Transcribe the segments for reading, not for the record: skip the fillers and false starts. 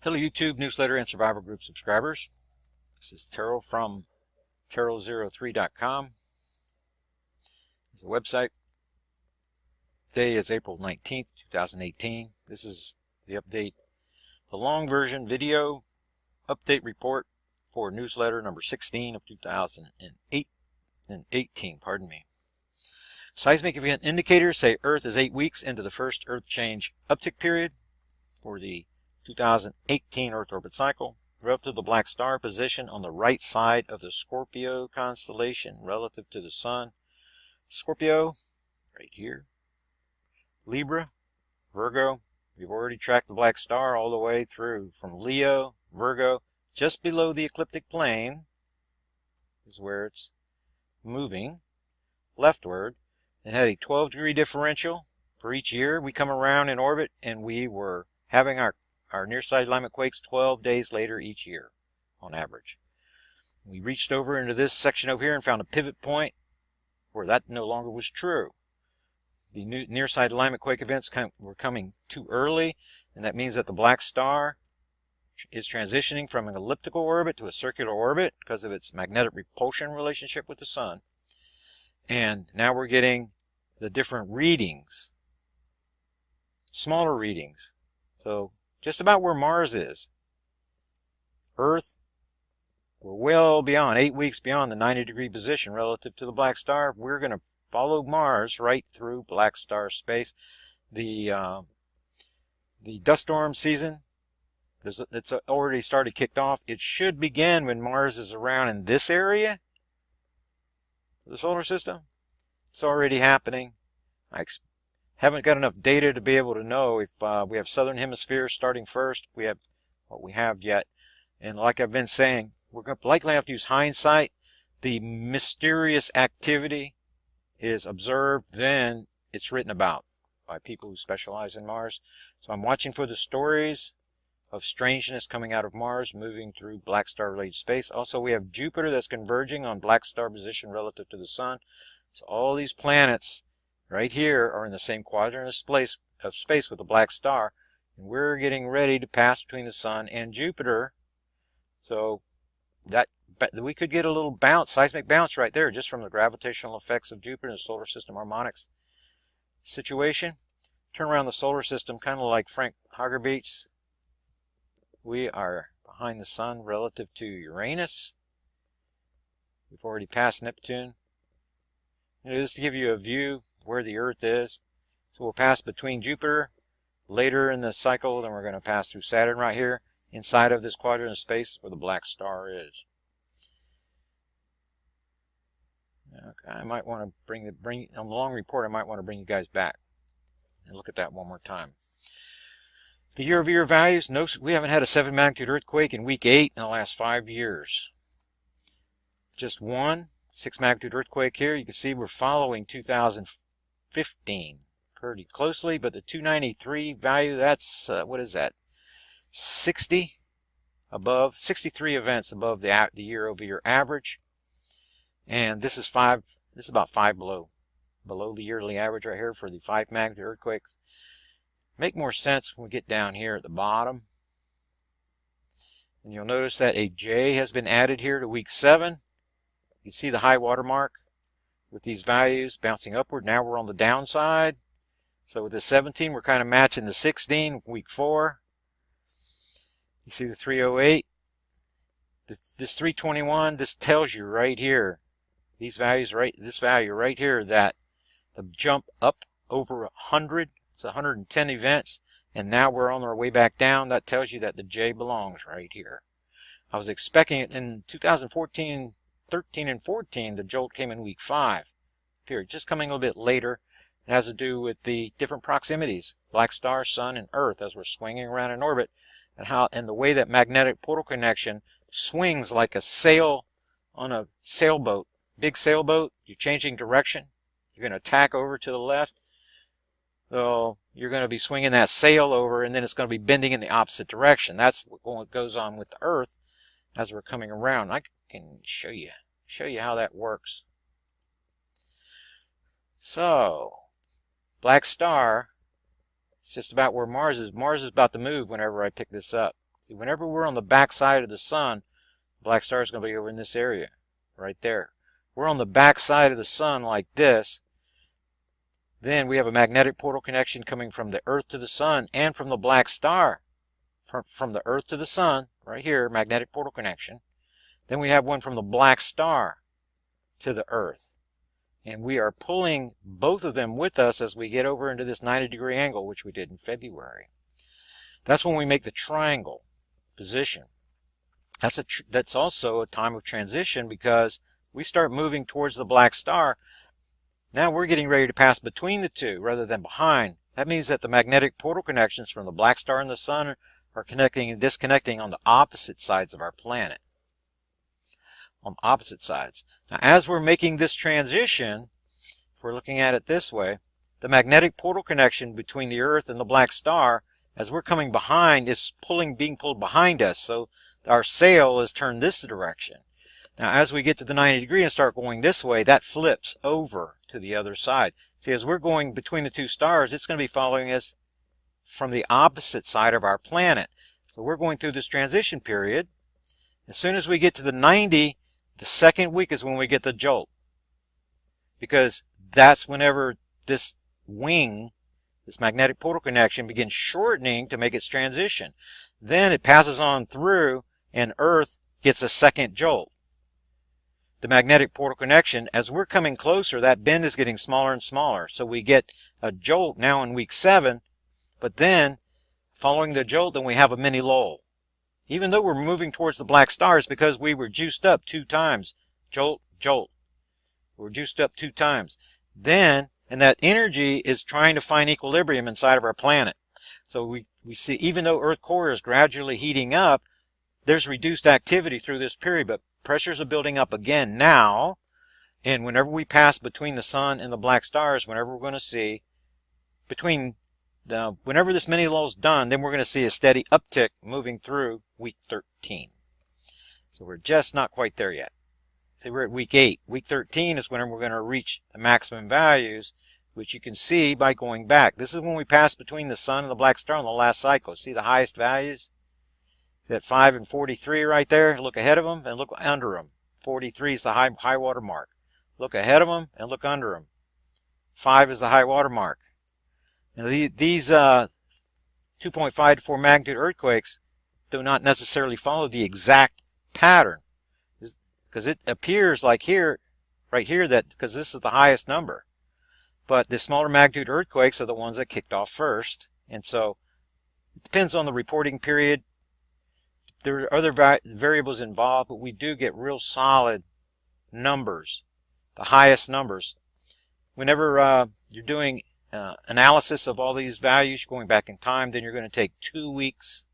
Hello YouTube, newsletter, and survival group subscribers. This is Terrell from Terrell03.com. It's a website. Today is April 19th, 2018. This is the update, the long version video update report for newsletter number 16 of 2018. Seismic event indicators say Earth is 8 weeks into the first Earth change uptick period for the 2018 Earth orbit cycle, relative to the black star position on the right side of the Scorpio constellation relative to the Sun. Scorpio, right here. Libra, Virgo. We've already tracked the black star all the way through from Leo, Virgo, just below the ecliptic plane is where it's moving leftward. It had a 12-degree differential for each year. We come around in orbit and we were having our near-side alignment quakes 12 days later each year, on average. We reached over into this section over here and found a pivot point where that no longer was true. The new near-side alignment quake events were coming too early, and that means that the black star is transitioning from an elliptical orbit to a circular orbit because of its magnetic repulsion relationship with the Sun. And now we're getting the different readings, smaller readings. So just about where Mars is. Earth, we're well beyond, 8 weeks beyond the 90-degree position relative to the black star. We're going to follow Mars right through black star space. The dust storm season, it's already started, kicked off. It should begin when Mars is around in this area of the solar system. It's already happening. I haven't got enough data to be able to know if we have southern hemisphere starting first. We have what we have yet, and like I've been saying, we're going to likely have to use hindsight. The mysterious activity is observed, then it's written about by people who specialize in Mars. So I'm watching for the stories of strangeness coming out of Mars, moving through black star related space. Also, we have Jupiter that's converging on black star position relative to the Sun. So all these planets right here are in the same quadrant of space with the black star, and we're getting ready to pass between the Sun and Jupiter. So that we could get a little bounce, seismic bounce right there, just from the gravitational effects of Jupiter and the solar system harmonics situation. Turn around the solar system, kind of like Frank Hagerbeats. We are behind the Sun relative to Uranus. We've already passed Neptune. Just to give you a view where the Earth is. So we'll pass between Jupiter later in the cycle, then we're going to pass through Saturn right here inside of this quadrant of space where the black star is. Okay, I might want to bring on the long report, I might want to bring you guys back and look at that one more time. The year-over-year values, no, we haven't had a 7 magnitude earthquake in week 8 in the last 5 years. Just one 6 magnitude earthquake here. You can see we're following 2015 pretty closely, but the 293 value, that's what is that? 63 events above the year-over-year average, and this is about 5 below the yearly average right here for the 5 magnitude earthquakes. Make more sense when we get down here at the bottom, and you'll notice that a J has been added here to week 7. You can see the high water mark with these values bouncing upward. Now we're on the downside. So with the 17, we're kind of matching the 16, week 4. You see the 308. This 321, this tells you right here, these values this value right here, that the jump up over 100, it's 110 events, and now we're on our way back down. That tells you that the J belongs right here. I was expecting it in 2014, 13 and 14, the jolt came in week 5 period, just coming a little bit later. It has to do with the different proximities, black star, Sun, and Earth, as we're swinging around in orbit, and the way that magnetic portal connection swings like a sail on a sailboat, big sailboat. You're changing direction, you're going to tack over to the left, so you're going to be swinging that sail over, and then it's going to be bending in the opposite direction. That's what goes on with the Earth as we're coming around. I can show you how that works. So black star, it's just about where Mars is. Mars is about to move whenever I pick this up. See, whenever we're on the back side of the sun, the black star is going to be over in this area, right there. We're on the back side of the sun like this. Then we have a magnetic portal connection coming from the Earth to the sun and from the black star. From the Earth to the sun, right here, magnetic portal connection. Then we have one from the black star to the Earth. And we are pulling both of them with us as we get over into this 90-degree angle, which we did in February. That's when we make the triangle position. That's also a time of transition because we start moving towards the black star. Now we're getting ready to pass between the two rather than behind. That means that the magnetic portal connections from the black star and the sun are connecting and disconnecting on the opposite sides of our planet. On opposite sides. Now as we're making this transition, if we're looking at it this way, the magnetic portal connection between the Earth and the black star, as we're coming behind, is being pulled behind us. So our sail is turned this direction. Now as we get to the 90 degree and start going this way, that flips over to the other side. See, as we're going between the two stars, it's going to be following us from the opposite side of our planet. So we're going through this transition period. As soon as we get to the 90, the second week is when we get the jolt. Because that's whenever this wing, this magnetic portal connection, begins shortening to make its transition. Then it passes on through and Earth gets a second jolt. The magnetic portal connection, as we're coming closer, that bend is getting smaller and smaller. So we get a jolt now in week 7, but then following the jolt, then we have a mini lull. Even though we're moving towards the black stars because we were juiced up 2 times. Jolt, jolt. We're juiced up 2 times. Then, and that energy is trying to find equilibrium inside of our planet. So we see, even though Earth core is gradually heating up, there's reduced activity through this period, but pressures are building up again now. And whenever we pass between the sun and the black stars, whenever we're going to see, whenever this mini lull is done, then we're going to see a steady uptick moving through week 13. So we're just not quite there yet. See, we're at week 8. Week 13 is when we're going to reach the maximum values, which you can see by going back. This is when we pass between the sun and the black star in the last cycle. See the highest values? That 5 and 43 right there. Look ahead of them and look under them. 43 is the high water mark. Look ahead of them and look under them. 5 is the high water mark. Now these 2.5 to 4 magnitude earthquakes do not necessarily follow the exact pattern, because it appears like here, right here, that because this is the highest number. But the smaller magnitude earthquakes are the ones that kicked off first, and so it depends on the reporting period. There are other variables involved, but we do get real solid numbers, the highest numbers. Whenever you're doing analysis of all these values, going back in time, then you're going to take 2 weeks.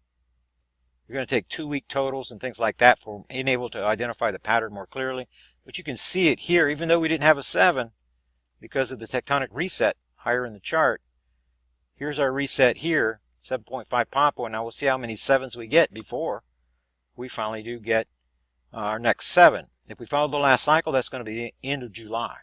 You're going to take 2-week totals and things like that for being able to identify the pattern more clearly. But you can see it here, even though we didn't have a 7 because of the tectonic reset higher in the chart. Here's our reset here, 7.5 Papa. Now we'll see how many 7s we get before we finally do get our next 7. If we follow the last cycle, that's going to be the end of July.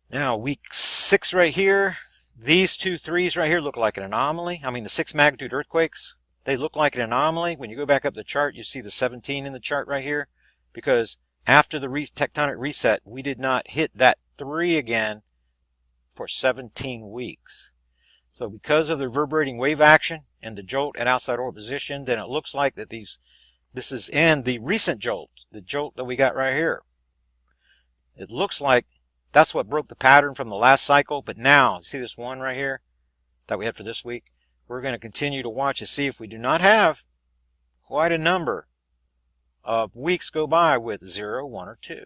Now, week 6 right here, these 2 3s right here look like an anomaly. I mean, the 6 magnitude earthquakes, they look like an anomaly. When you go back up the chart, you see the 17 in the chart right here, because after the tectonic reset, we did not hit that 3 again for 17 weeks. So because of the reverberating wave action and the jolt at outside orbit position, then it looks like that this is in the recent jolt, the jolt that we got right here. It looks like that's what broke the pattern from the last cycle. But now, see this one right here that we had for this week? We're going to continue to watch to see if we do not have quite a number of weeks go by with 0, 1, or 2.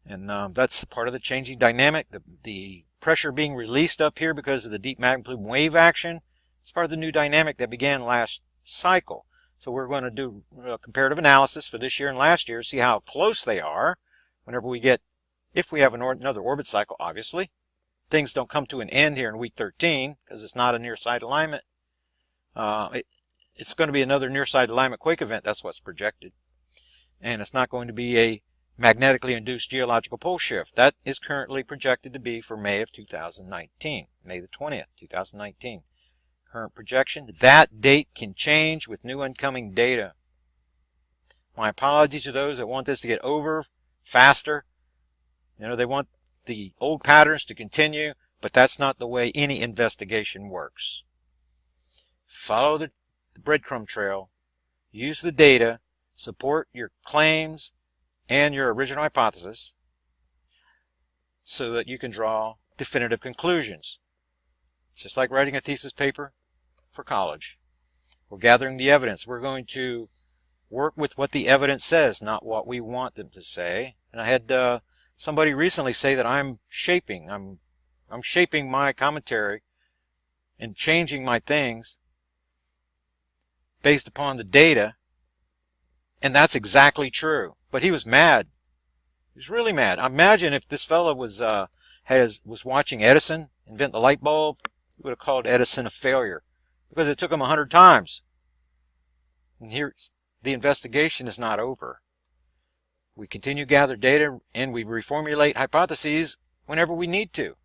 And that's part of the changing dynamic. The pressure being released up here because of the deep magnitude wave action. It's part of the new dynamic that began last cycle. So we're going to do a comparative analysis for this year and last year, see how close they are whenever we get, if we have another orbit cycle, obviously. Things don't come to an end here in week 13 because it's not a near-side alignment. It's going to be another near-side alignment quake event. That's what's projected. And it's not going to be a magnetically induced geological pole shift. That is currently projected to be for May of 2019, May the 20th, 2019. current projection. That date can change with new incoming data. My apologies to those that want this to get over faster. You know, they want the old patterns to continue, but that's not the way any investigation works. Follow the breadcrumb trail, use the data, support your claims and your original hypothesis so that you can draw definitive conclusions. It's just like writing a thesis paper for college. We're gathering the evidence. We're going to work with what the evidence says, not what we want them to say. And I had somebody recently say that I'm shaping my commentary and changing my things based upon the data, and that's exactly true. But he was mad. He was really mad. Imagine if this fellow was watching Edison invent the light bulb, he would have called Edison a failure because it took him 100 times. And here, the investigation is not over. We continue to gather data and we reformulate hypotheses whenever we need to,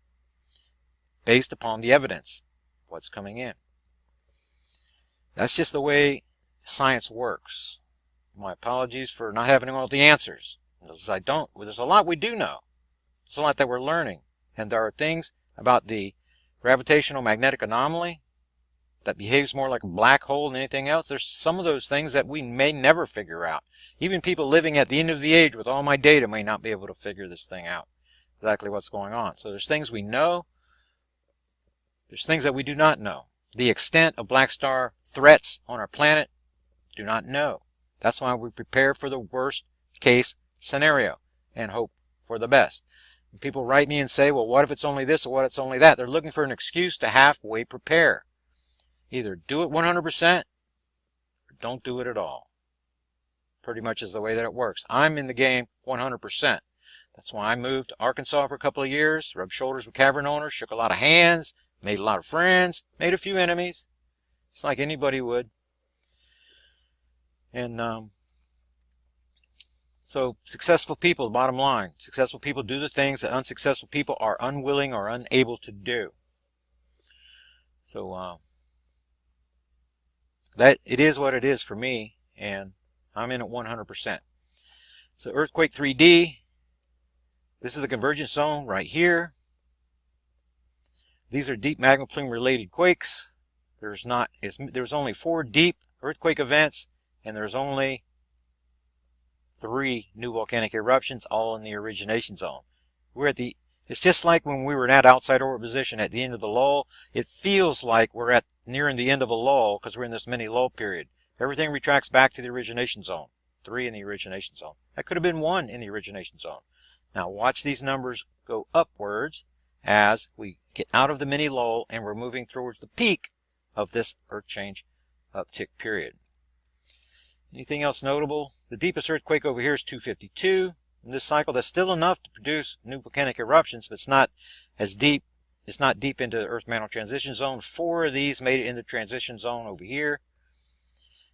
based upon the evidence, what's coming in. That's just the way science works. My apologies for not having all the answers. There's a lot we do know. There's a lot that we're learning. And there are things about the gravitational magnetic anomaly that behaves more like a black hole than anything else. There's some of those things that we may never figure out. Even people living at the end of the age with all my data may not be able to figure this thing out, exactly what's going on. So there's things we know. There's things that we do not know. The extent of black star threats on our planet, do not know. That's why we prepare for the worst case scenario and hope for the best. When people write me and say, well, what if it's only this or what if it's only that? They're looking for an excuse to halfway prepare. Either do it 100% or don't do it at all. Pretty much is the way that it works. I'm in the game 100%. That's why I moved to Arkansas for a couple of years, rubbed shoulders with cavern owners, shook a lot of hands, made a lot of friends, made a few enemies. It's like anybody would. And so successful people, bottom line, successful people do the things that unsuccessful people are unwilling or unable to do. So that it is what it is for me, and I'm in it 100%. So earthquake 3D, this is the convergence zone right here. These are deep magma plume related quakes. There's only 4 deep earthquake events, and there's only 3 new volcanic eruptions, all in the origination zone. It's just like when we were in that outside orbit position at the end of the lull. It feels like we're nearing the end of a lull because we're in this mini lull period. Everything retracts back to the origination zone. 3 in the origination zone. That could have been 1 in the origination zone. Now watch these numbers go upwards as we get out of the mini lull and we're moving towards the peak of this earth change uptick period. Anything else notable? The deepest earthquake over here is 252. In this cycle, that's still enough to produce new volcanic eruptions, but it's not as deep. It's not deep into the Earth mantle transition zone. 4 of these made it in the transition zone over here,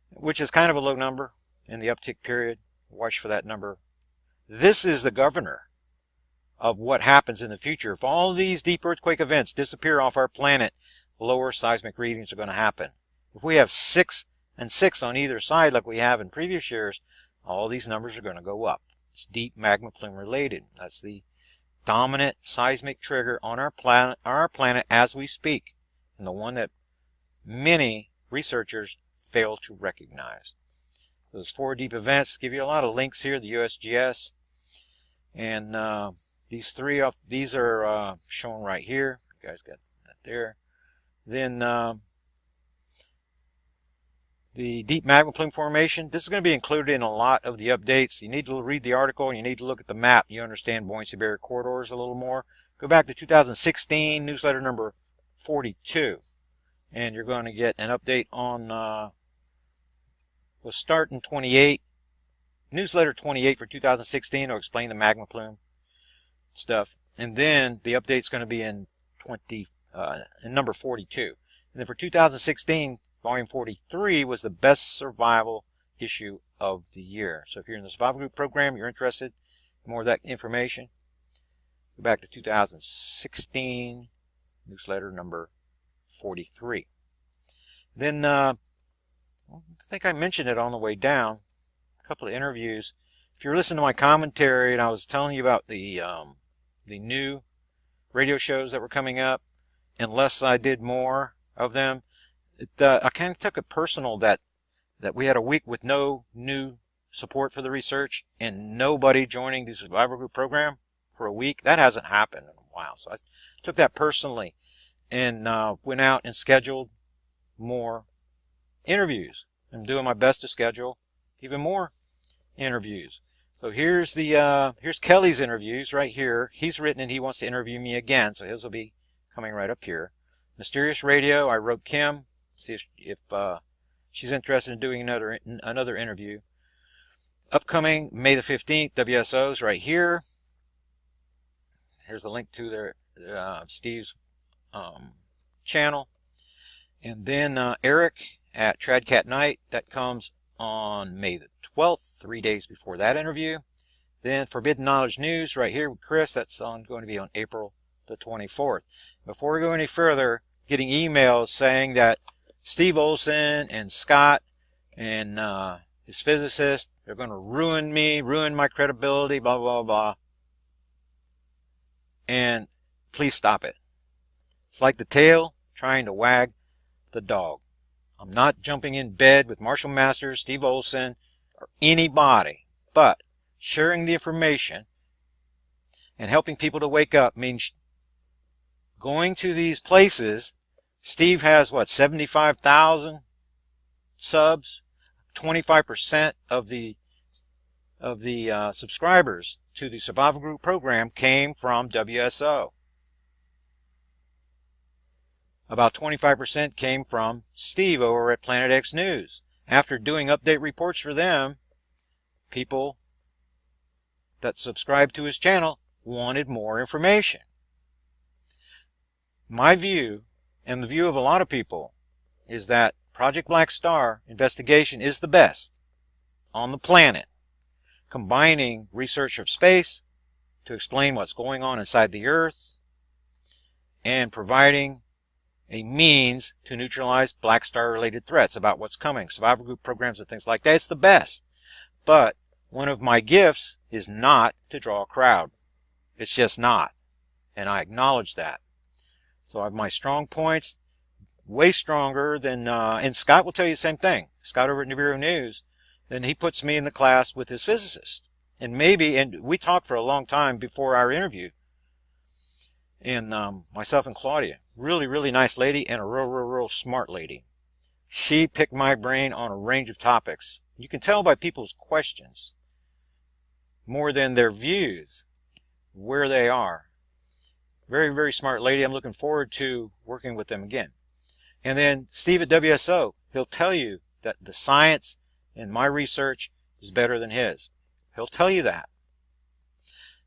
which is kind of a low number in the uptick period. Watch for that number. This is the governor of what happens in the future. If all these deep earthquake events disappear off our planet, lower seismic readings are going to happen. If we have 6 and 6 on either side like we have in previous years, all these numbers are going to go up. It's deep magma plume related. That's the dominant seismic trigger on our planet as we speak, and the one that many researchers fail to recognize. Those 4 deep events give you a lot of links here, the USGS, and these are shown right here. You guys got that there. Then the deep magma plume formation, this is going to be included in a lot of the updates. You need to read the article and you need to look at the map. You understand buoyancy barrier corridors a little more. Go back to 2016, newsletter number 42, and you're going to get an update on, we'll start in 28. Newsletter 28 for 2016 will explain the magma plume stuff. And then the update's going to be in number 42. And then for 2016, Volume 43 was the best survival issue of the year. So if you're in the survival group program, you're interested in more of that information, go back to 2016, newsletter number 43. Then I think I mentioned it on the way down, a couple of interviews. If you're listening to my commentary, and I was telling you about the new radio shows that were coming up, unless I did more of them, I kind of took it personal that we had a week with no new support for the research and nobody joining the survivor group program for a week. That hasn't happened in a while, so I took that personally and went out and scheduled more interviews. I'm doing my best to schedule even more interviews. So here's Kelly's interviews right here. He's written and he wants to interview me again, so his will be coming right up here. Mysterious Radio, I wrote Kim, see if she's interested in doing another interview. Upcoming May the 15th, WSO's right here. Here's a link to their Steve's channel. And then Eric at Tradcat Night, that comes on May the 12th, 3 days before that interview. Then Forbidden Knowledge News right here with Chris, that's going to be on April the 24th. Before we go any further, getting emails saying that Steve Olson and Scott and his physicist, they're going to ruin me, ruin my credibility, blah, blah, blah. And please stop it. It's like the tail trying to wag the dog. I'm not jumping in bed with Marshall Masters, Steve Olson, or anybody, but sharing the information and helping people to wake up means going to these places. Steve has, what, 75,000 subs? 25% of the subscribers to the Survival Group program came from WSO. About 25% came from Steve over at Planet X News. After doing update reports for them, people that subscribed to his channel wanted more information. My view, and the view of a lot of people, is that Project Black Star investigation is the best on the planet, combining research of space to explain what's going on inside the Earth and providing a means to neutralize Black Star related threats about what's coming, survival group programs and things like that. It's the best. But one of my gifts is not to draw a crowd. It's just not. And I acknowledge that. So I have my strong points, way stronger than, and Scott will tell you the same thing. Scott over at Nibiru News, then he puts me in the class with his physicist. And we talked for a long time before our interview. And myself and Claudia, really, really nice lady and a real smart lady. She picked my brain on a range of topics. You can tell by people's questions, more than their views, where they are. Very, very smart lady. I'm looking forward to working with them again. And then Steve at WSO, he'll tell you that the science in my research is better than his. He'll tell you that.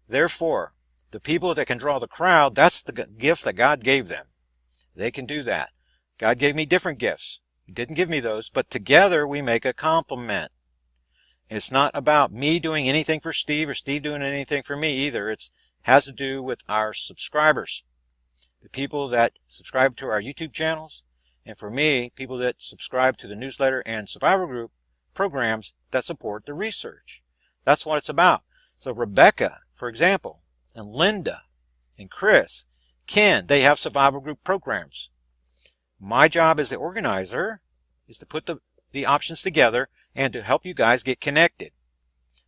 Therefore, the people that can draw the crowd, that's the gift that God gave them. They can do that. God gave me different gifts. He didn't give me those, but together we make a complement. It's not about me doing anything for Steve or Steve doing anything for me either. It has to do with our subscribers, the people that subscribe to our YouTube channels, and for me, people that subscribe to the newsletter and survival group programs that support the research. That's what it's about. So Rebecca, for example, and Linda, and Chris, Ken, they have survival group programs. My job as the organizer is to put the options together and to help you guys get connected.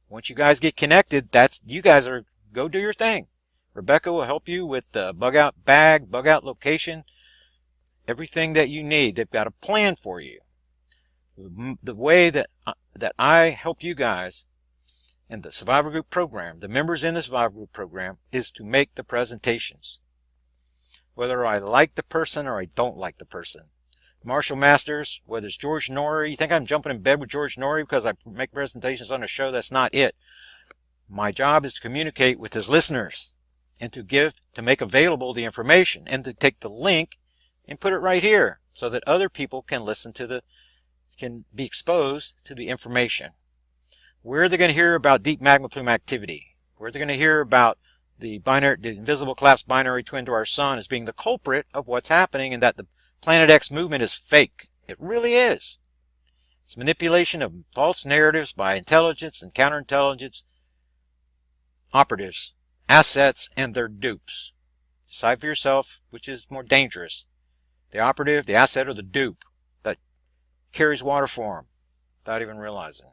Once you guys get connected, you guys go do your thing. Rebecca will help you with the bug out bag, bug out location, everything that you need. They've got a plan for you. The way that I help you guys in the Survivor Group program, the members in the Survivor Group program, is to make the presentations. Whether I like the person or I don't like the person. Marshall Masters, whether it's George Norrie, you think I'm jumping in bed with George Norrie because I make presentations on a show? That's not it. My job is to communicate with his listeners and to make available the information and to take the link and put it right here so that other people can can be exposed to the information. Where are they going to hear about deep magma plume activity? Where are they going to hear about the invisible collapsed binary twin to our sun as being the culprit of what's happening, and that the Planet X movement is fake It really is. It's manipulation of false narratives by intelligence and counterintelligence operatives, assets, and their dupes. Decide for yourself which is more dangerous, the operative, the asset, or the dupe that carries water for them without even realizing.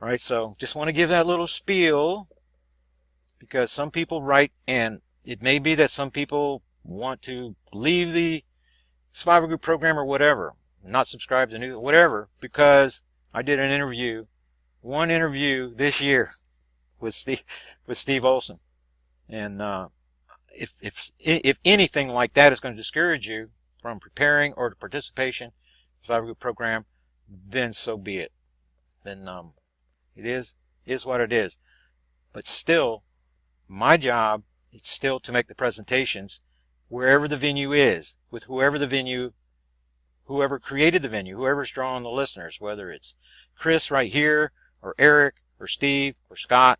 All right, so just want to give that little spiel because some people write, and it may be that some people want to leave the survival group program or whatever, not subscribe to new whatever, because I did an interview, one interview this year with Steve Olson, and if anything like that is going to discourage you from preparing or the participation in the survival group program, then so be it. Then it is what it is. But still, my job is still to make the presentations wherever the venue is, with whoever created the venue, whoever's drawing the listeners, whether it's Chris right here, or Eric, or Steve, or Scott,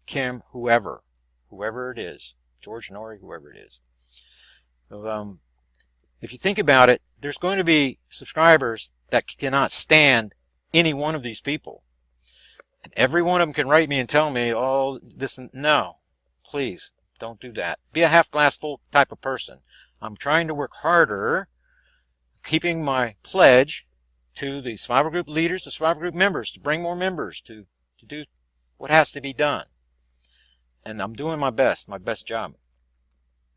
Kim, whoever it is, George Norrie, whoever it is. So, if you think about it, there's going to be subscribers that cannot stand any one of these people. And every one of them can write me and tell me, oh, this, no, please don't do that. Be a half glass full type of person. I'm trying to work harder, keeping my pledge to the survival group leaders, the survival group members, to bring more members, to do what has to be done. And I'm doing my best job.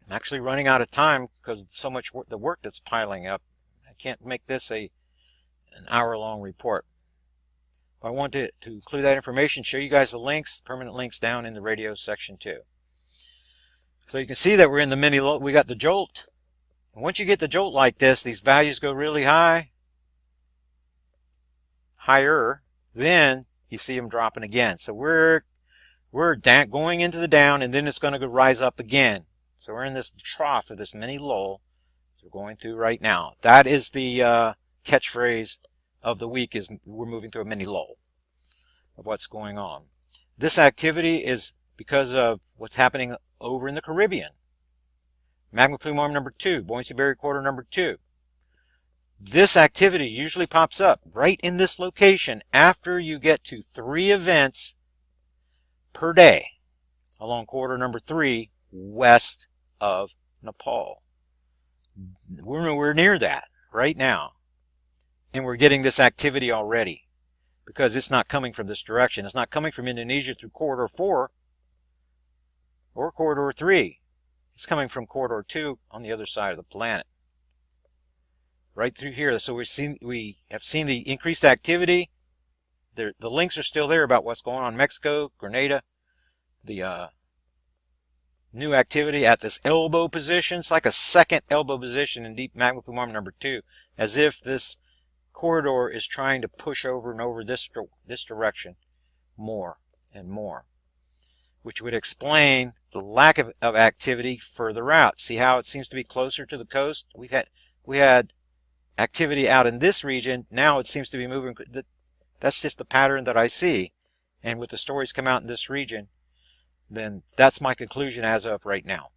I'm actually running out of time because of so much the work that's piling up. I can't make this an hour-long report. I want to include that information, show you guys the links, permanent links down in the radio section too. So you can see that we're in the mini, we got the jolt. And once you get the jolt like this, these values go really high, higher, then you see them dropping again. So we're going into the down, and then it's going to go rise up again. So we're in this trough of this mini lull we're going through right now. That is the catchphrase of the week, is we're moving through a mini lull of what's going on. This activity is because of what's happening over in the Caribbean. Magma plume arm number 2, buoyancy barrier quarter number 2. This activity usually pops up right in this location after you get to 3 events per day along quarter number 3 west of Nepal. We're near that right now. And we're getting this activity already because it's not coming from this direction. It's not coming from Indonesia through corridor 4 or corridor 3. It's coming from corridor 2 on the other side of the planet. Right through here. So we have seen the increased activity. The links are still there about what's going on in Mexico, Grenada. The new activity at this elbow position. It's like a second elbow position in deep magma plume arm number 2. As if this corridor is trying to push over and over this direction more and more, which would explain the lack of activity further out. See how it seems to be closer to the coast? We had activity out in this region. Now it seems to be moving. That's just the pattern that I see. And with the stories come out in this region, then that's my conclusion as of right now.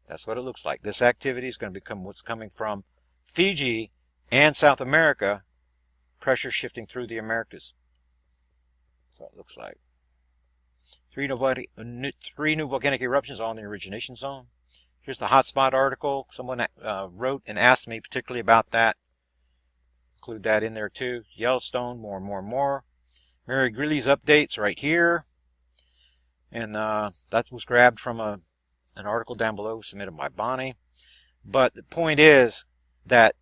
That's what it looks like. This activity is going to become what's coming from Fiji and South America, pressure shifting through the Americas. That's what it looks like. 3 new volcanic eruptions all in the origination zone. Here's the hotspot article. Someone wrote and asked me particularly about that. Include that in there too. Yellowstone, more and more and more. Mary Greeley's updates right here. And that was grabbed from an article down below submitted by Bonnie. But the point is that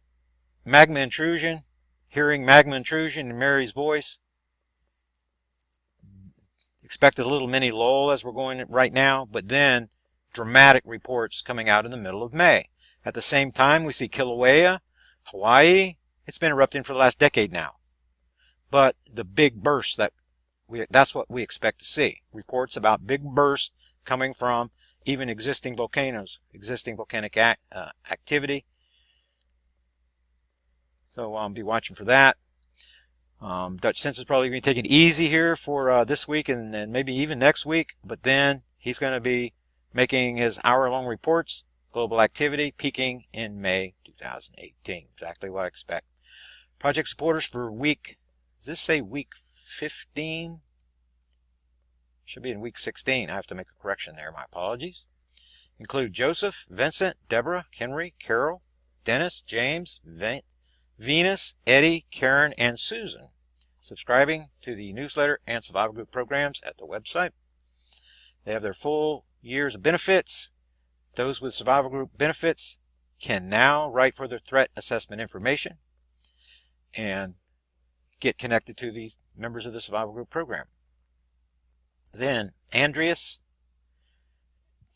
magma intrusion, hearing magma intrusion in Mary's voice, expect a little mini lull as we're going right now, but then dramatic reports coming out in the middle of May. At the same time, we see Kilauea, Hawaii. It's been erupting for the last decade now. But the big burst that's what we expect to see. Reports about big bursts coming from even existing volcanoes, existing volcanic activity. So I'll be watching for that. Dutch Sense is probably going to be taking it easy here for this week and maybe even next week. But then he's going to be making his hour-long reports, global activity, peaking in May 2000. 2018. Exactly what I expect. Project supporters for week, does this say week 15? Should be in week 16. I have to make a correction there. My apologies. Include Joseph, Vincent, Deborah, Henry, Carol, Dennis, James, Venus, Eddie, Karen, and Susan. Subscribing to the newsletter and survival group programs at the website. They have their full years of benefits. Those with survival group benefits can now write for their threat assessment information and get connected to these members of the survival group program. Then Andreas,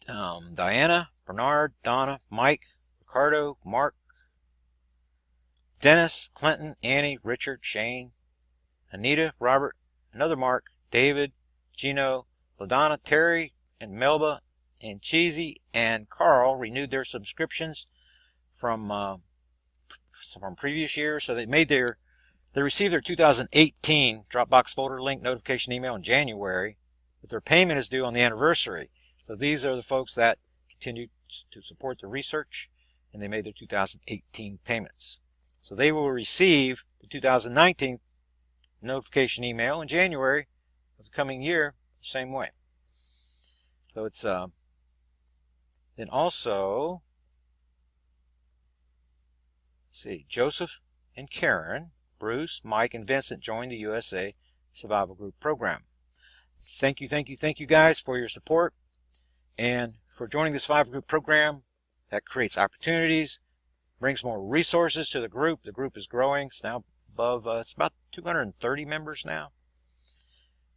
Diana, Bernard, Donna, Mike, Ricardo, Mark, Dennis, Clinton, Annie, Richard, Shane, Anita, Robert, another Mark, David, Gino, LaDonna, Terry, and Melba, and Cheesy, and Carl renewed their subscriptions from previous years. So they received their 2018 Dropbox folder link notification email in January, but their payment is due on the anniversary. So these are the folks that continue to support the research, and they made their 2018 payments. So they will receive the 2019 notification email in January of the coming year the same way. So it's then also, let's see, Joseph and Karen, Bruce, Mike, and Vincent joined the USA Survival Group program. Thank you guys for your support and for joining the Survival Group program. That creates opportunities, brings more resources to the group. The group is growing. It's now above, it's about 230 members now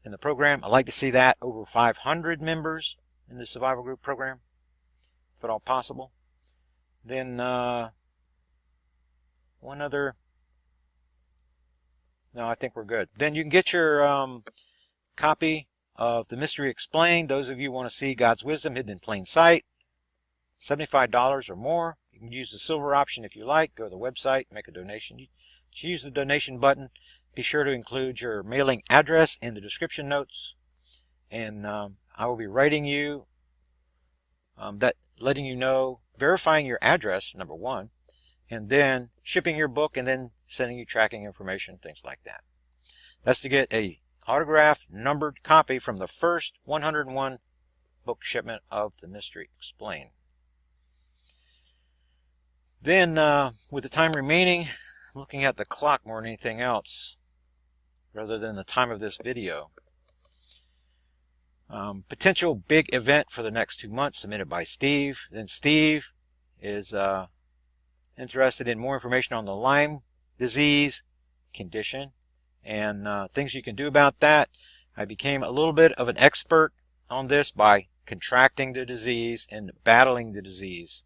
in the program. I'd like to see that over 500 members in the Survival Group program, if at all possible. Then one other, no, I think we're good. Then you can get your copy of The Mystery Explained. Those of you who want to see God's wisdom hidden in plain sight, $75 or more. You can use the silver option if you like. Go to the website, make a donation. You use the donation button. Be sure to include your mailing address in the description notes, and I will be writing you letting you know, verifying your address, number one, and then shipping your book, and then sending you tracking information, things like that. That's to get a autographed numbered copy from the first 101 book shipment of The Mystery Explained. Then with the time remaining, I'm looking at the clock more than anything else rather than the time of this video. Potential big event for the next 2 months submitted by Steve. Then Steve is interested in more information on the Lyme disease condition and things you can do about that. I became a little bit of an expert on this by contracting the disease and battling the disease.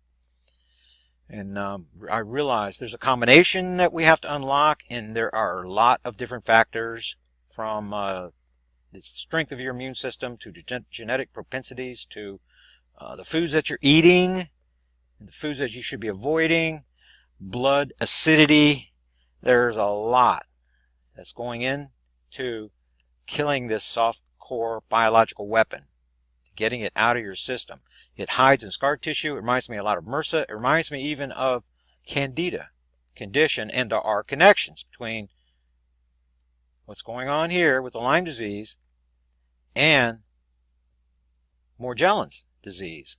And I realized there's a combination that we have to unlock, and there are a lot of different factors, from the strength of your immune system to genetic propensities to the foods that you're eating and the foods that you should be avoiding, blood acidity. There's a lot that's going into killing this soft core biological weapon, getting it out of your system. It hides in scar tissue. It reminds me a lot of MRSA. It reminds me even of Candida condition, and there are connections between what's going on here with the Lyme disease and Morgellons disease.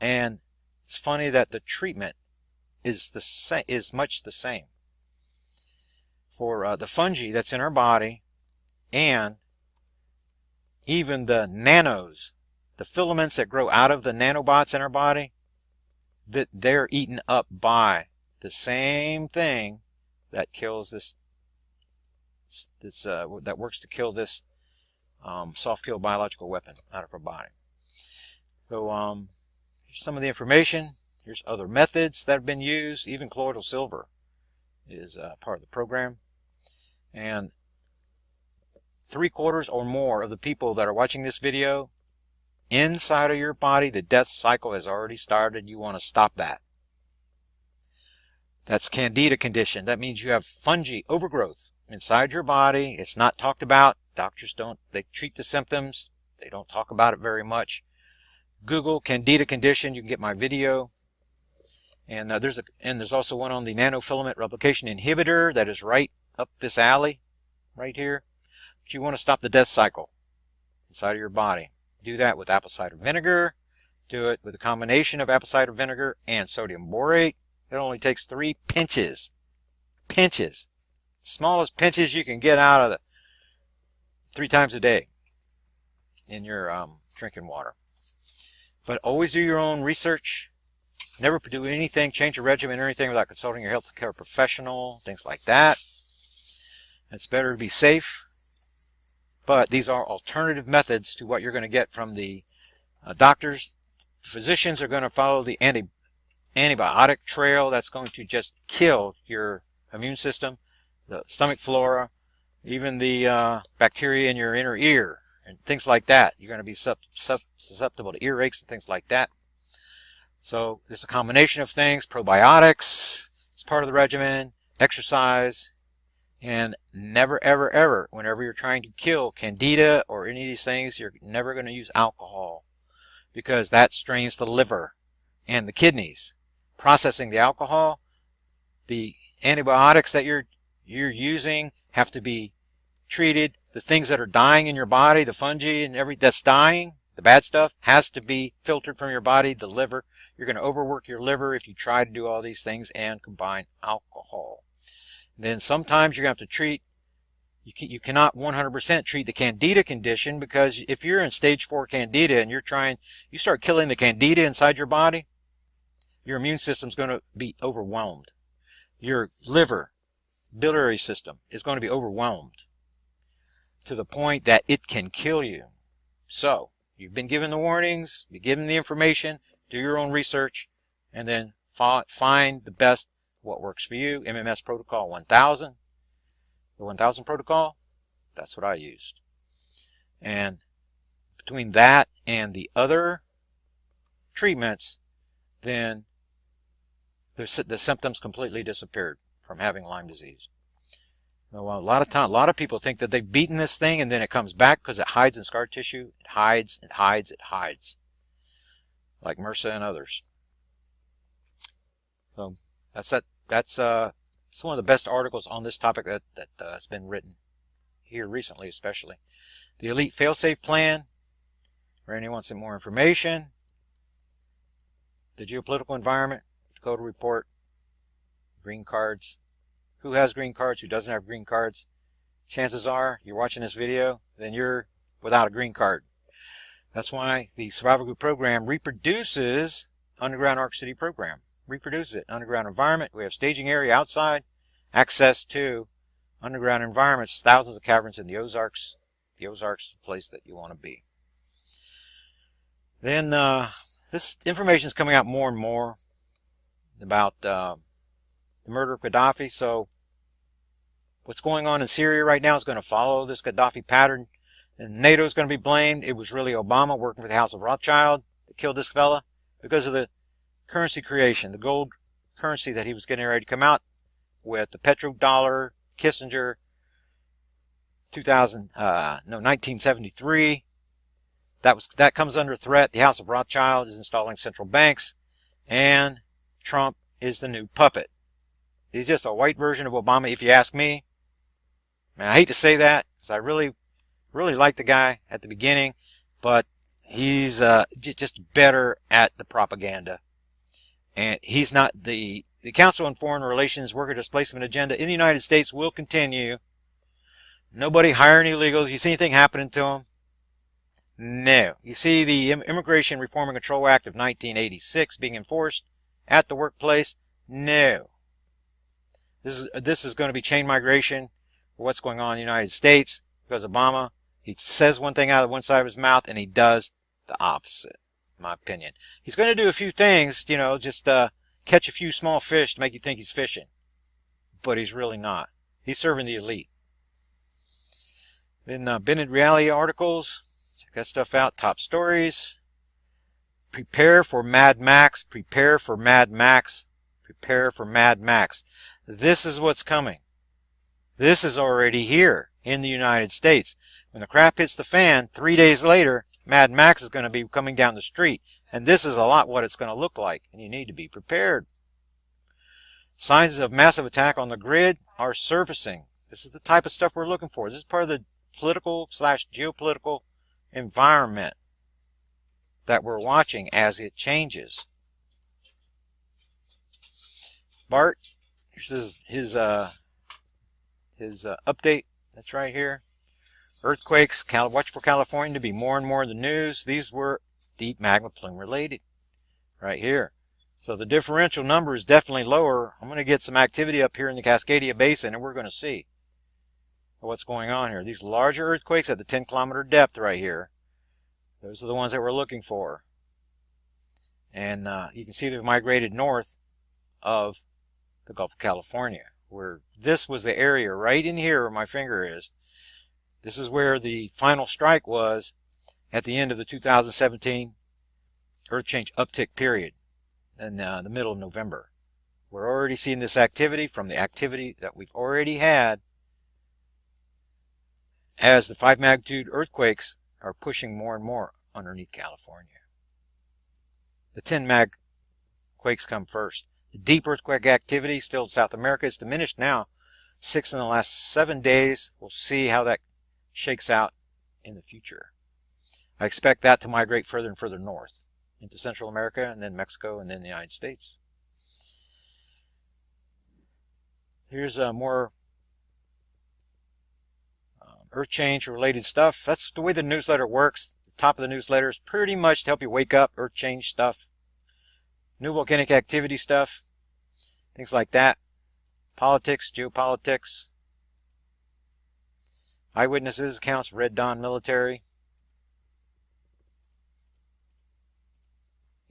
And it's funny that the treatment is much the same for the fungi that's in our body, and even the nanos, the filaments that grow out of the nanobots in our body, that they're eaten up by the same thing that kills that works to kill this soft kill biological weapon out of our body. So here's some of the information. Here's other methods that have been used. Even colloidal silver is part of the program. And 3/4 or more of the people that are watching this video, inside of your body, the death cycle has already started. You want to stop that. That's Candida condition. That means you have fungi overgrowth inside your body. It's not talked about. Doctors they treat the symptoms. They don't talk about it very much. Google Candida condition. You can get my video. And there's also one on the nanofilament replication inhibitor that is right up this alley, right here. But you want to stop the death cycle inside of your body. Do that with apple cider vinegar. Do it with a combination of apple cider vinegar and sodium borate. It only takes 3 pinches. Pinches. Smallest pinches you can get out of the 3 times a day in your drinking water. But always do your own research. Never do anything, change your regimen or anything without consulting your healthcare professional, things like that. It's better to be safe. But these are alternative methods to what you're going to get from the doctors. The physicians are going to follow the antibiotic trail that's going to just kill your immune system, the stomach flora, even the bacteria in your inner ear and things like that. You're going to be susceptible to earaches and things like that. So there's a combination of things. Probiotics is part of the regimen, exercise, and never, ever, ever, whenever you're trying to kill candida or any of these things, you're never going to use alcohol because that strains the liver and the kidneys. Processing the alcohol, the antibiotics that you're using have to be treated. The things that are dying in your body, the fungi and everything that's dying, the bad stuff, has to be filtered from your body, the liver. You're going to overwork your liver if you try to do all these things and combine alcohol. Then sometimes you're going to have to treat, you cannot 100% treat the candida condition, because if you're in stage 4 candida and you start killing the candida inside your body, your immune system's going to be overwhelmed. Your liver, biliary system is going to be overwhelmed to the point that it can kill you. So, you've been given the warnings, be given the information, do your own research, and then find the best, what works for you. MMS Protocol 1000. The 1000 protocol, that's what I used. And between that and the other treatments, then the symptoms completely disappeared from having Lyme disease. Well, a lot of people think that they've beaten this thing and then it comes back because it hides in scar tissue. It hides, it hides, it hides. Like MRSA and others. So that's one of the best articles on this topic that has been written here recently, especially. The Elite Failsafe Plan, for anyone wants some more information. The geopolitical environment, Dakota Report, green cards. Who has green cards? Who doesn't have green cards? Chances are you're watching this video, then you're without a green card. That's why the Survival Group program reproduces Underground Ark City program. Reproduces it. Underground environment. We have staging area outside. Access to underground environments. Thousands of caverns in the Ozarks. The Ozarks is the place that you want to be. Then this information is coming out more and more about the murder of Gaddafi. So what's going on in Syria right now is going to follow this Gaddafi pattern. And NATO is going to be blamed. It was really Obama working for the House of Rothschild that killed this fella because of the currency creation, the gold currency that he was getting ready to come out with, the petrodollar, Kissinger, 1973. That comes under threat. The House of Rothschild is installing central banks, and Trump is the new puppet. He's just a white version of Obama, if you ask me. Man, I hate to say that because I really liked the guy at the beginning, but he's just better at the propaganda. And he's not the Council on Foreign Relations Worker Displacement Agenda in the United States will continue. Nobody hiring illegals. You see anything happening to them? No. You see the Immigration Reform and Control Act of 1986 being enforced at the workplace? No. This is going to be chain migration for what's going on in the United States, because Obama, he says one thing out of one side of his mouth and he does the opposite, in my opinion. He's going to do a few things, you know, just catch a few small fish to make you think he's fishing. But he's really not. He's serving the elite. Then Bennett Reality articles. Check that stuff out. Top stories. Prepare for Mad Max. Prepare for Mad Max. Prepare for Mad Max. This is what's coming. This is already here in the United States. When the crap hits the fan, 3 days later, Mad Max is going to be coming down the street. And this is a lot what it's going to look like. And you need to be prepared. Signs of massive attack on the grid are surfacing. This is the type of stuff we're looking for. This is part of the political / geopolitical environment that we're watching as it changes. Bart, here's his update. That's right here. Earthquakes, watch for California to be more and more in the news. These were deep magma plume related right here. So the differential number is definitely lower. I'm going to get some activity up here in the Cascadia Basin, and we're going to see what's going on here. These larger earthquakes at the 10-kilometer depth right here, those are the ones that we're looking for. And you can see they've migrated north of the Gulf of California, where this was the area right in here where my finger is. This is where the final strike was at the end of the 2017 Earth change uptick period in the middle of November. We're already seeing this activity from the activity that we've already had as the 5 magnitude earthquakes are pushing more and more underneath California. The 10 mag quakes come first. The deep earthquake activity still in South America is diminished now. 6 in the last 7 days. We'll see how that shakes out in the future. I expect that to migrate further and further north into Central America, and then Mexico, and then the United States. Here's more earth change related stuff. That's the way the newsletter works. The top of the newsletter is pretty much to help you wake up, earth change stuff, new volcanic activity stuff, things like that, politics, geopolitics, eyewitnesses accounts, Red Dawn military.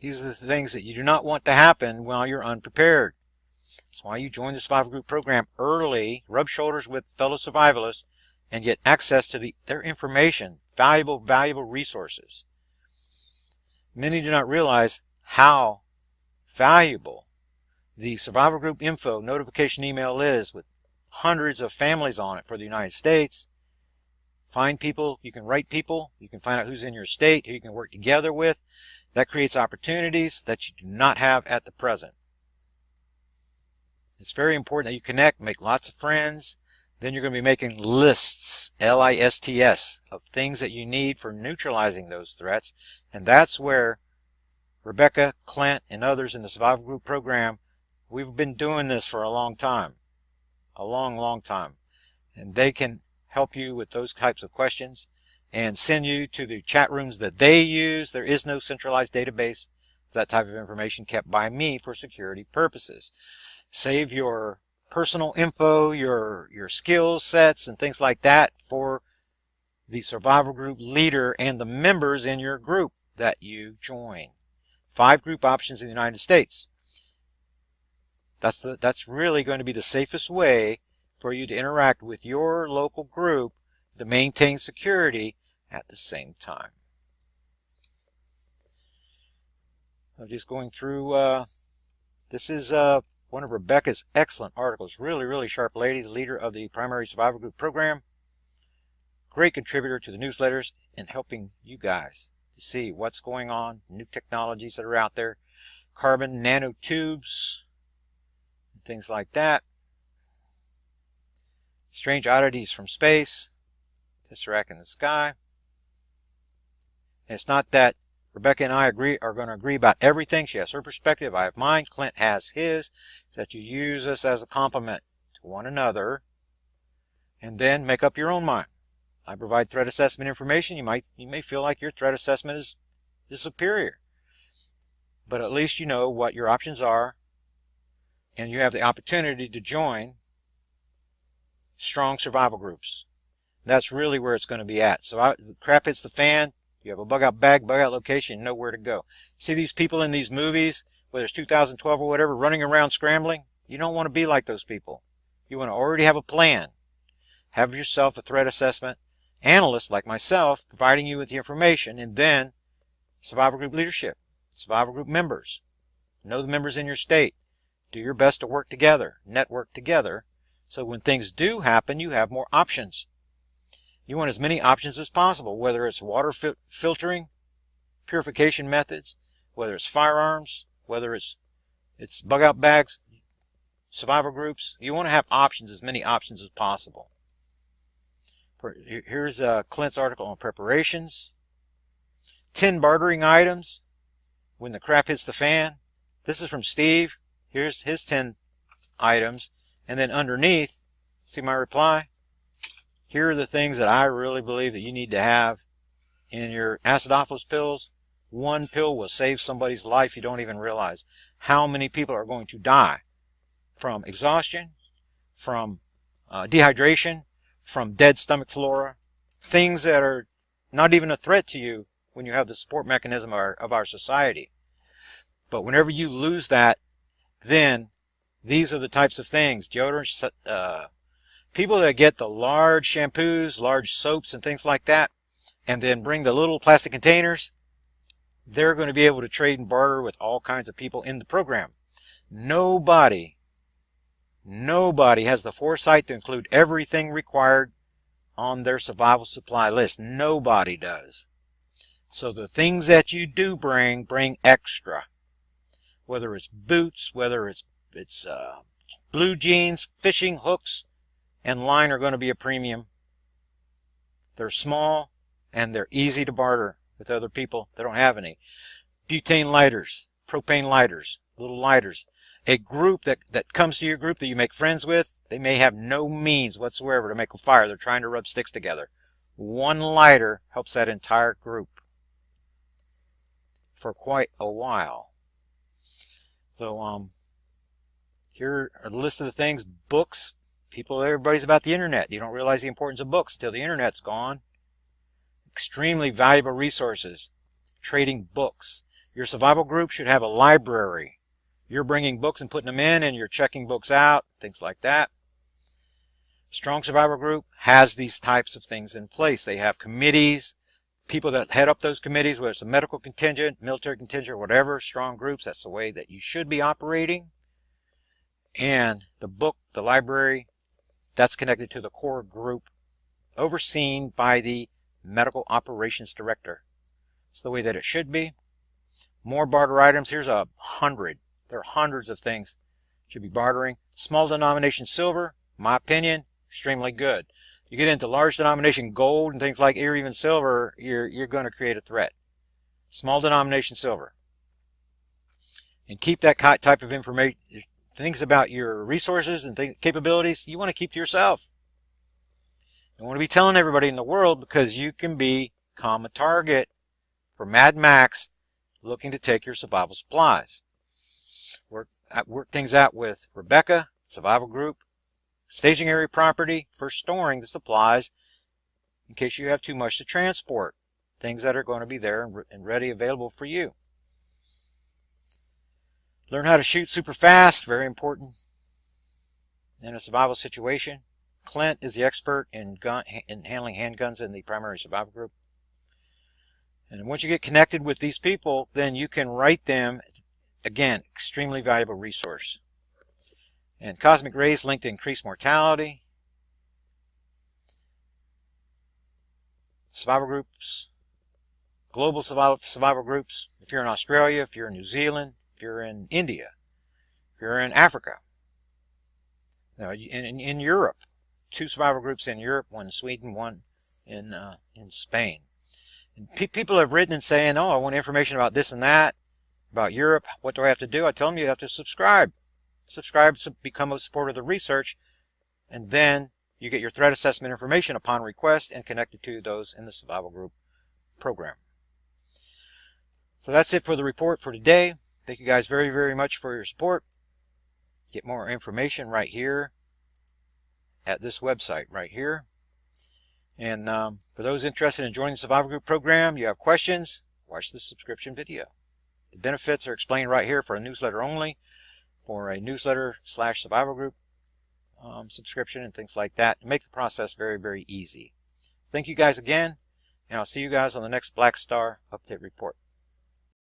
These are the things that you do not want to happen while you're unprepared. That's why you join the Survival Group program early, rub shoulders with fellow survivalists, and get access to their information, valuable resources. Many do not realize how valuable the Survival Group info notification email is, with hundreds of families on it for the United States. Find people, you can write people, you can find out who's in your state, who you can work together with. That creates opportunities that you do not have at the present. It's very important that you connect, make lots of friends. Then you're going to be making lists, L-I-S-T-S, of things that you need for neutralizing those threats. And that's where Rebecca, Clint, and others in the Survival Group program, we've been doing this for a long time. A long, long time. And they can help you with those types of questions and send you to the chat rooms that they use. There is no centralized database for that type of information kept by me for security purposes. Save your personal info, your skill sets and things like that for the Survival Group leader and the members in your group that you join. 5 group options in the United States. That's really going to be the safest way for you to interact with your local group to maintain security at the same time. I'm just going through, this is one of Rebecca's excellent articles. Really, really sharp lady, the leader of the Primary Survival Group program. Great contributor to the newsletters and helping you guys to see what's going on, new technologies that are out there, carbon nanotubes, and things like that. Strange oddities from space, tesseract in the sky. And it's not that Rebecca and I are going to agree about everything. She has her perspective, I have mine, Clint has his. That you use us as a complement to one another and then make up your own mind. I provide threat assessment information. You may feel like your threat assessment is superior. But at least you know what your options are, and you have the opportunity to join strong survival groups. That's really where it's going to be at. So crap hits the fan, you have a bug out bag, bug out location, you know where to go. See these people in these movies, whether it's 2012 or whatever, running around scrambling? You don't want to be like those people. You want to already have a plan. Have yourself a threat assessment analyst like myself providing you with the information, and then survival group leadership, survival group members. Know the members in your state. Do your best to work together, network together, so when things do happen, you have more options. You want as many options as possible, whether it's water filtering, purification methods, whether it's firearms, whether it's bug out bags, survival groups, you want to have options, as many options as possible. Here's Clint's article on preparations. 10 bartering items when the crap hits the fan. This is from Steve. Here's his 10 items. And then underneath, see my reply? Here are the things that I really believe that you need to have in your acidophilus pills. One pill will save somebody's life. You don't even realize how many people are going to die from exhaustion, from dehydration, from dead stomach flora, things that are not even a threat to you when you have the support mechanism of our society. But whenever you lose that, then these are the types of things. Deodorants, people that get the large shampoos, large soaps and things like that, and then bring the little plastic containers, they're going to be able to trade and barter with all kinds of people in the program. Nobody has the foresight to include everything required on their survival supply list. Nobody does. So the things that you do bring extra. Whether it's boots, whether it's blue jeans, fishing hooks, and line are going to be a premium. They're small and they're easy to barter with other people that don't have any. Butane lighters, propane lighters, little lighters. A group that comes to your group that you make friends with, they may have no means whatsoever to make a fire. They're trying to rub sticks together. One lighter helps that entire group for quite a while. So here are the list of the things. Books. Everybody's about the internet. You don't realize the importance of books until the internet's gone. Extremely valuable resources. Trading books. Your survival group should have a library. You're bringing books and putting them in, and you're checking books out, things like that. Strong survival group has these types of things in place. They have committees, people that head up those committees, whether it's a medical contingent, military contingent, whatever, strong groups. That's the way that you should be operating. And the book, the library, that's connected to the core group, overseen by the medical operations director. It's the way that it should be. More barter items. Here's 100. There are hundreds of things you should be bartering. Small denomination silver, in my opinion, extremely good. You get into large denomination gold and things like or even silver, you're going to create a threat. Small denomination silver. And keep that type of information, things about your resources and capabilities, you want to keep to yourself. You don't want to be telling everybody in the world, because you can become a target for Mad Max looking to take your survival supplies. Work things out with Rebecca, survival group, staging area property for storing the supplies in case you have too much to transport. Things that are going to be there and ready, available for you. Learn how to shoot super fast, very important in a survival situation. Clint is the expert in handling handguns in the primary survival group. And once you get connected with these people, then you can write them. Again, extremely valuable resource. And cosmic rays linked to increased mortality. Survival groups. Global survival groups. If you're in Australia, if you're in New Zealand, if you're in India, if you're in Africa. In Europe. 2 survival groups in Europe, one in Sweden, one in Spain. And people have written and saying, oh, I want information about this and that. About Europe, what do I have to do? I tell them you have to subscribe. Subscribe to become a supporter of the research, and then you get your threat assessment information upon request and connected to those in the survival group program. So that's it for the report for today. Thank you guys very, very much for your support. Get more information right here at this website right here. And for those interested in joining the survival group program, you have questions, watch the subscription video. The benefits are explained right here for a newsletter only, for a newsletter/survival group subscription and things like that. Make the process very, very easy. Thank you guys again, and I'll see you guys on the next Black Star Update Report.